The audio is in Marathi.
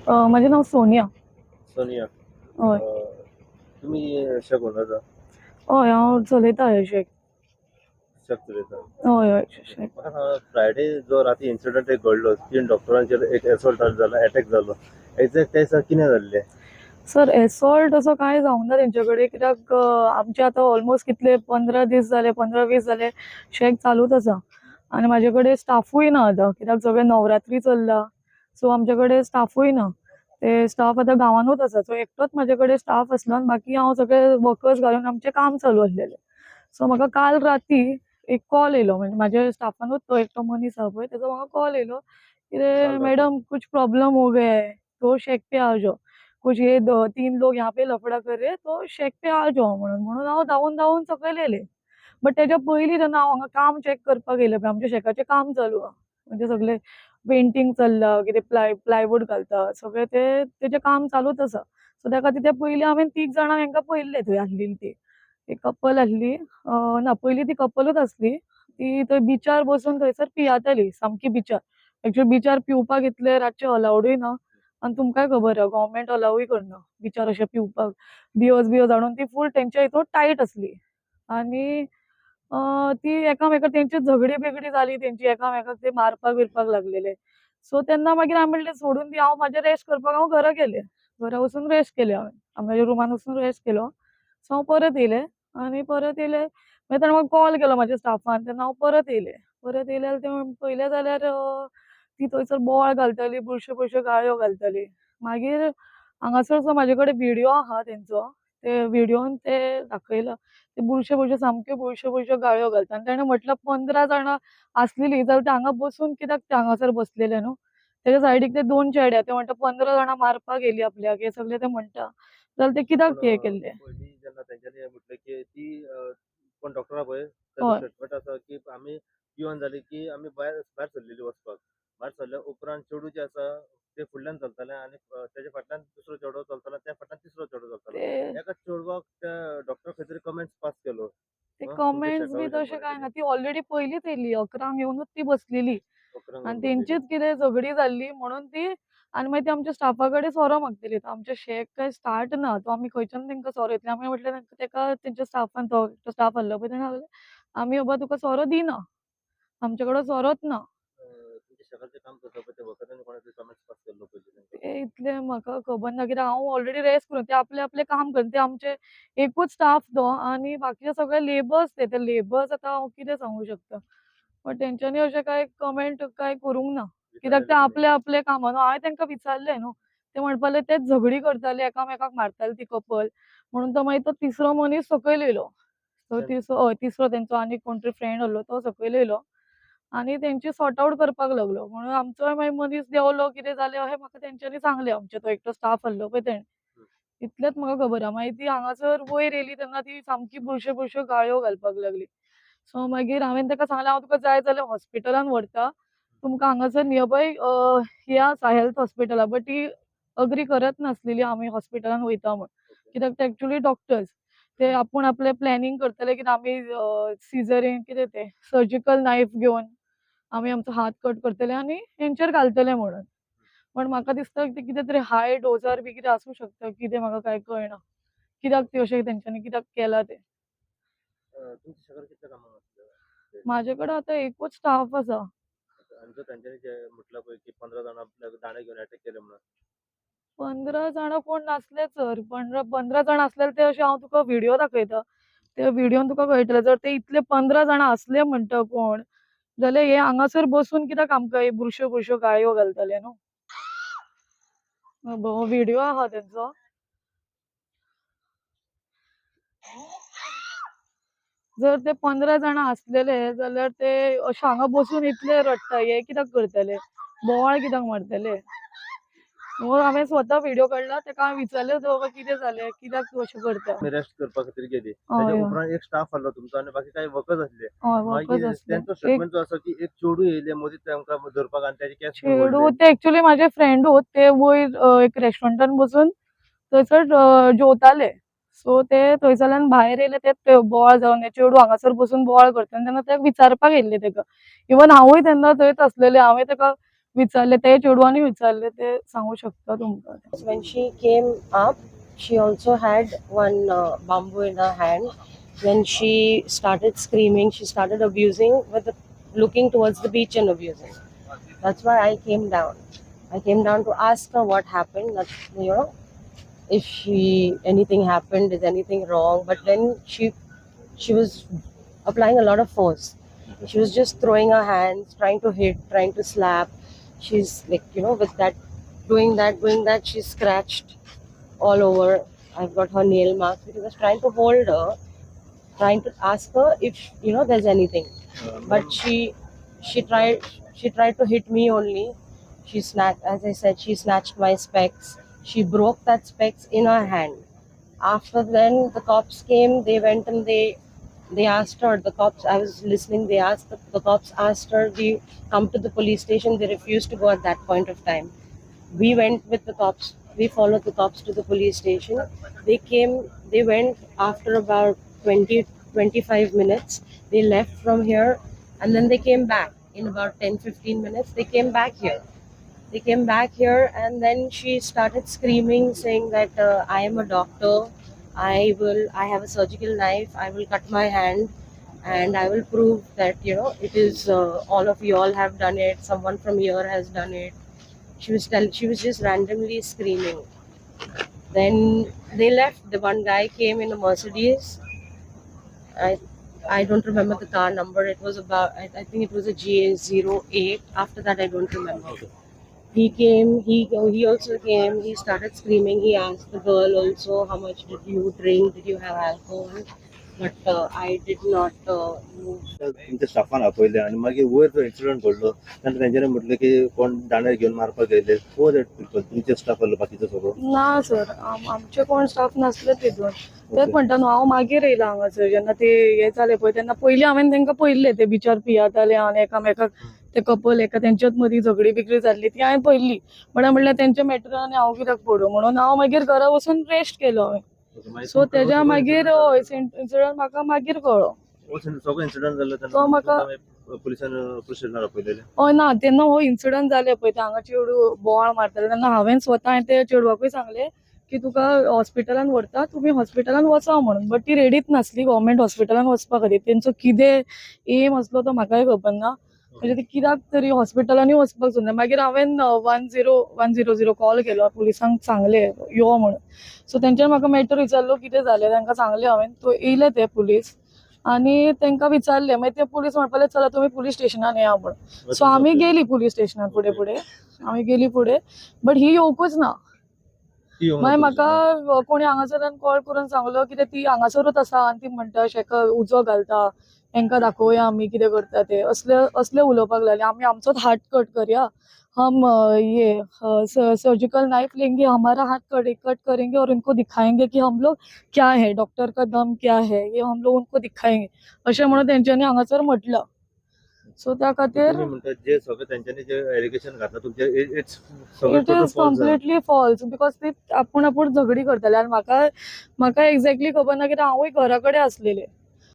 माझे नाव सोनिया. सोनिया, हय तुम्ही शेक उलयता? हय हांव चलयता हे शेक. शेक चलयता? हय हय शेक. म्हाका सांगा, फ्रायडे जो राती इन्सिडंट एक घडलो, 3 डॉक्टरांचेर एक एसॉल्ट जालो, अटॅक जालो, एक्झॅक्ट त्या दिसा कितें जाल्लें? सर एसॉल्ट असो कांय जावंक ना तेंचे कडेन, कित्याक आमचे आतां ऑलमोस्ट कितले 15 दीस जाले, 15-20 जाले शेक चालूच आसा. आनी म्हाजे कडेन स्टाफूय ना आतां, कित्याक सगळें नवरात्री चल्ला, सो आमचे कडेन स्टाफूय ना. ते स्टाफ आतां गांवांनूच आसा, सो एकटोच म्हाजे कडेन स्टाफ आसलो आनी बाकी हांव सगळे वर्कर्स घालून आमचें काम चालू आसलेलें. सो म्हाका काल राती एक कॉल येयलो, म्हणजे म्हाज्या स्टाफानूच तो एकटो मनीस आहा पळय, तेजो म्हाका कॉल येयलो की मैडम कुछ प्रॉब्लम हो गया है, तो शेक पे आ जाओ, कुछ ये 3 लोग यहाँ पे लफड़ा कर रहे, तो शेक पे आ जाओ म्हणून हांव धांवून सकयल येयलें. बट तेज्या पयलीं जेन्ना हांव हांगा काम चॅक करपाक येयलें पळय, आमच्या शेकाचें काम चालू आहा, म्हणजे सगळें पेंटींग चल्लां, कितें प्लायवूड घालता, सगळें तेजें काम चालूच आसा. सो त्या खातीर ते पयलीं हांवें 3 जाणां हांकां पळयल्ले थंय आसलेलीं ती. एक कपल आसली, ना पयलीं ती कपलूच आसली. ती थंय बिचार बसून थंयसर पियाताली, सामकी बिचार. एक्चुअली बिचार पिवपाक इतलें रातचें अलावडूय ना, आनी तुमकांय खबर आहा गव्हर्मेंट अलावूय करना बिचार अशें पिवपाक. बियर्स हाडून ती फूल तेंच्या हितून टायट आसली. आनी ती एकामेकाक तेंची झगडी बिगडी जाली, तेंची एकामेकाक ते मारपाक बिरपाक लागलेले. सो तेन्ना मागीर हांवें म्हणलें सोडून दी, हांव म्हाजें रेस्ट करपाक हांव घरा गेलें. घरा वचून रेस्ट केलें हांवें, म्हाज्या रुमान वचून रेस्ट केलो. सो हांव परत येयलें, आनी परत येयलें मागीर ताणें म्हाका कॉल केलो म्हाज्या स्टाफान, तेन्ना हांव परत येयलें. परत येयल्यार तें पयलें जाल्यार ती थंयसर बोवाळ घालताली, बुरश्यो गाळयो घालताली. मागीर हांगासर जो म्हाजे कडेन व्हिडिओ आहा तेंचो, ते व्हिडिओन ते दाखयला, ते बुरश्यो सामक्यो बुरश्यो गाळयो घालता. आनी ताणें म्हटलं 15 जाणां आसलेलीं जाल्यार ते हांगा बसून कित्याक ते हांगासर बसलेले न्हू. तेज्या सायडीक ते 2 चेडे, ते म्हणटा 15 जाणां मारपाक येयलीं आपल्याक, हे सगळें ते म्हणटा. जाल्यार ते कित्याक पूण हे केल्लें? पयलीं जेन्ना तेंच्यांनी म्हटलें की ती कोण डॉक्टर आहा पळय, ताचो हय स्टेटमेंट आसा की आमी पिवन जाली की आमी भायर सरलेलीं वचपाक. भायर सरल्या उपरांत चेडूं जें आसा तें फुडल्यान चलतालें, आनी तेज्या फाटल्यान दुसरो चेडो चलतालो, त्या फाटल्यान तिसरो चेडो चलतालो. ते एका चेडवाक त्या डॉक्टर खंय तरी कमेंट्स पास केलो. ते तुमच्या कमेंट्स शेका बी वयल्यान तशें कोणें कांय तरी ना, ती ऑलरेडी पयलींच येयल्ली, 11 येवनूच ती बसलेली. डॉक्टरांक आनी घेवन बसलेली. तेंचीच कितें झगडी जाल्ली म्हणून ती, आनी मागीर ती आमच्या स्टाफा कडेन सोरो मागतली. आमचें शेक काय स्टार्ट ना, तो आमी खंयच्यान तेंकां सोरो दितले. आमी म्हटलें तेका, तेंच्या स्टाफान, तो स्टाफ आहलो पळय, ताणें सांगलें आमी बाबा तुका सोरो दिना, आमचे कडेन सोरोच ना. तुमच्या शेकाचें काम करता पळय त्या वखदांनी कोणें तरी कमेंट्स पास केल्लो पयलीं तेंकां. ते इतलें म्हाका खबर ना, कित्याक हांव ऑलरेडी रेस्ट करून, ते आपलें आपलें काम करता. ते आमचे एकूच स्टाफ तो, आनी बाकीचे सगळे लेबर्स. ते लेबर्स आतां हांव कितें सांगूं शकता. बट तेंच्यांनी अशें कांय कमेंट कांय करूंक ना, कित्याक ते विचारलेलें तुमी? आपले कामान न्हू. हांवें तेंकां विचारलें न्हू, ते म्हणपाक तेच झगडी करताले, एकामेकाक मारताली ती कपल म्हणून. तो मागीर तो तिसरो मनीस सकयल येयलो. तो तिसरो तेंचो आनी कोण तरी फ्रेंड आहलो, तो सकयल येयलो आनी तेंची सॉर्ट आउट करपाक लागलो. म्हणून आमचोय मागीर मनीस देंवलो, कितें जालें अशें म्हाका तेंच्यांनी सांगलें. आमचो तो एकटो स्टाफ आहलो पळय तेणें. इतलेंच म्हाका खबर आहा. मागीर ती हांगासर वयर येयली तेन्ना ती सामकी बुरश्यो गाळयो घालपाक लागली. सो मागीर हांवें तेका सांगलें हांव तुका जाय जाल्यार हॉस्पिटलान व्हरता, तुमकां हांगासर नियरबाय हें आसा हेल्थ हॉस्पिटल आहा. बट ती अग्री करत नासलेली आमी हॉस्पिटलान वयता म्हूण, कित्याक ते एक्चुअली डॉक्टर्स. ते आपूण आपलें प्लॅनिंग करतले की आमी सिजरीन कितें तें सर्जिकल नायफ घेवन आमी आमचो हात कट करतले आनी हेंचेर घालतले म्हणून. पण म्हाका दिसता ते कितें तरी हाय डोजार बी कितें आसूं शकता, कितें म्हाका कांय कळना. कित्याक ते अशें तेंच्यांनी कित्याक केलां तें. तुमच्या शेकार कितले कामाक आसले? म्हाजे कडेन आतां एकूच स्टाफ आसा. आनी जो तेंच्यांनी जें म्हटलां पळय की 15 जाणां आपल्याक दांडे घेवन अटॅक केले म्हणून, 15 जाणां कोण नासलेच सर. 15 जाणां आसलेले ते अशें हांव तुका व्हिडिओ दाखयता. त्या व्हिडिओन तुका कळटलें. जर ते इतले 15 जाणां आसले म्हणटा कोण, जाल्यार हे हांगासर बसून कित्याक आमकां हे बुरश्यो गाळयो घालतले न्हू. व्हिडिओ आहा तेंचो. जर ते 15 जाणां आसलेले जाल्यार ते अशें हांगा बसून इतले रडटा, हे कित्याक करतले, बोवाळ कित्याक मारतले. म्हणून हांवें स्वता व्हिडिओ काडला. तेका हांवें विचारलें बाबा कितें जालें, कित्याक तूं अशें करता. आमी रेस्ट करपा खातीर गेली. हय तेच्या हय उपरांत एक स्टाफ आहलो तुमचो आनी बाकी कांय वर्कर्स आसले. हय वर्कर्स मागीर आसले. तेंचो एक स्टेटमेंट जो आसा की एक चेडूं येयलें मदींच तेंकां धरपाक आनी तेजे केंस बी चेडू ओडले. ते एक्चुअली म्हाजे फ्रेंडूच. ते वयर एक रेस्टॉरंटान बसून थंयसर जेवताले. सो ते थंयसरल्यान भायर येयले, ते बोवाळ जावन हे चेडूं हांगासर बसून बोवाळ करता तेन्ना ते विचारपाक येयल्ले तेका. इवन हांवूय तेन्ना थंयच आसलेलें. हांवें तेका विचारले ते चेडवांनी विचारले ते सांगू शकता तुमका. When she came up, she also had one bamboo in her hand. When she started screaming, she started abusing looking towards the beach and abusing. That's why I came down. I came down to ask her what happened. That, you know, if anything happened, is anything wrong? But then she was applying a lot of force. She was just throwing her hands, trying to hit, trying to slap. She's like, you know, with that, doing that. She scratched all over. I've got her nail marks because I was trying to hold her, trying to ask her if, you know, there's anything. But she tried to hit me only. She snatched, as I said, she snatched my specs. She broke that specs in her hand. After then, the cops came. They went and they asked her. The cops, I was listening. They asked the cops asked her, "Do you come to the police station?" They refused to go at that point of time. We went with the cops. We followed the cops to the police station. They came. They went after about 20-25 minutes. They left from here, and then they came back in about 10-15 minutes. They came back here. And then she started screaming, saying that I am a doctor. I have a surgical knife. I will cut my hand, and I will prove that, you know, it is all of you all have done it. Someone from here has done it. She was just randomly screaming. Then they left. The one guy came in a Mercedes. I don't remember the car number. It was about, I think it was a GA08. After that, I don't remember. Okay. He came, he also came, he started screaming. He asked the girl also, how much did you drink, did you have alcohol? But I did not move. तुमच्या स्टाफान आपयले आणि मागीर वयर जो इन्सिडंट घडलो तेन्ना तेंच्यांनी म्हटलें की कोण दांड्यार घेवन मारपाक गेले. हू दॅट पीपल? तुमचे स्टाफ आसलो बाकीचो सगळो? ना सर, आमचे कोण स्टाफ नसले तितून. तेच म्हणटा न्हू, हांव मागीर येयला हांगासर. जेन्ना ते हे जाले पळय तेन्ना पयलीं हांवें तेंकां पळयल्ले ते बिचार पियाताले आनी एकामेकाक ते कपल तेंच्याच मदीं झगडी बिगडी जाल्ली ती हांवें पळयल्ली. म्हणून म्हणलें तेंच्या मॅटरान हांव कित्याक पडूं म्हणून हांव मागीर घरा वचून रेस्ट केलो हांवें. सो तेज्या मागीर इन्सिडंट म्हाका मागीर कळ्ळो. सगळो इन्सिडंट जाल्लो तो तेन्ना म्हाका पुलिसान स्टेशनार आपयलेले? हय ना, तेन्ना हो इन्सिडंट जाले पळय ते हांगा चेडूं बोवाळ मारताले तेन्ना हांवें स्वता ते चेडवाकूय सांगलें की तुका हॉस्पिटलान व्हरता, तुमी हॉस्पिटलान वचा म्हणून. बट ती रेडीच नासली गव्हर्मेंट हॉस्पिटलान वचपा खातीर. तेंचो कितें एम असलो तो म्हाकाय खबर ना. म्हणजे ती कित्याक तरी हॉस्पिटलांनी वचपाक सोदना. मागीर हांवें 100 कॉल केलो, पुलिसांक सांगलें यो म्हणून. सो तेंच्यानी म्हाका मॅटर विचारलो कितें जालें. तांकां सांगलें हांवें. तो येयले ते पुलीस आनी तांकां विचारलें. मागीर ते पुलीस म्हणपाक लागले चला तुमी पुलीस स्टेशनान या म्हणून. सो आमी गेली पुलीस स्टेशनार फुडें आमी गेली फुडें. बट ही येवकूच ना. मागीर म्हाका कोणी हांगासरल्यान कॉल करून सांगलो की ती हांगासरूच आसा आनी ती म्हणटा शेका उजो घालता, तांकां दाखोवया आमी कितें करता ते असले उलोवपाक लागले. आमी आमचोच हात कट करया, हम ये सर्जिकल नाइफ लेंगे, हमारा हाथ कट करेंगे और इनको दिखाएंगे कि हम लोग क्या है, डॉक्टर का दम क्या है, ये हम लोग उनको दिखाएंगे अशें म्हणून तेंच्यांनी हांगासर म्हटलं. सो त्या खातीर जे सगळे तेंच्यांनी जे एलिगेशन घातला तुमचे it is completely false. Because ते आपूण झगडी करताले आनी म्हाका एक्झॅक्टली खबर ना कित्याक हांवूय घरा कडेन आसलेले.